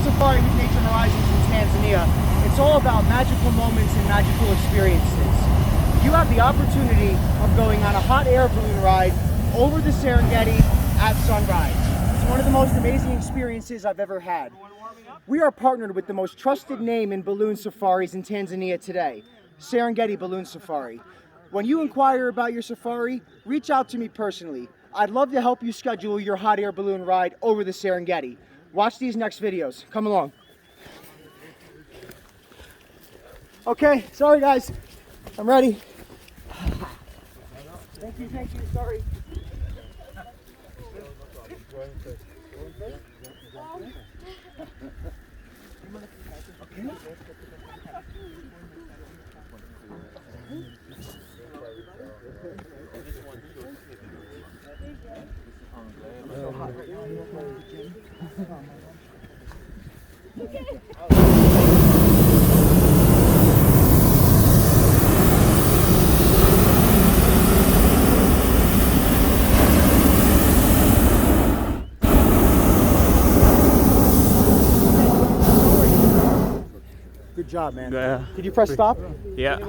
Safari with Nature Horizons in Tanzania, it's all about magical moments and magical experiences. You have the opportunity of going on a hot air balloon ride over the Serengeti at sunrise. It's one of the most amazing experiences I've ever had. We are partnered with the most trusted name in balloon safaris in Tanzania today, Serengeti Balloon Safari. When you inquire about your safari, reach out to me personally. I'd love to help you schedule your hot air balloon ride over the Serengeti. Watch these next videos. Come along. Okay, sorry guys. I'm ready. Thank you, sorry. Good job, man. Yeah. Did you press stop? Yeah.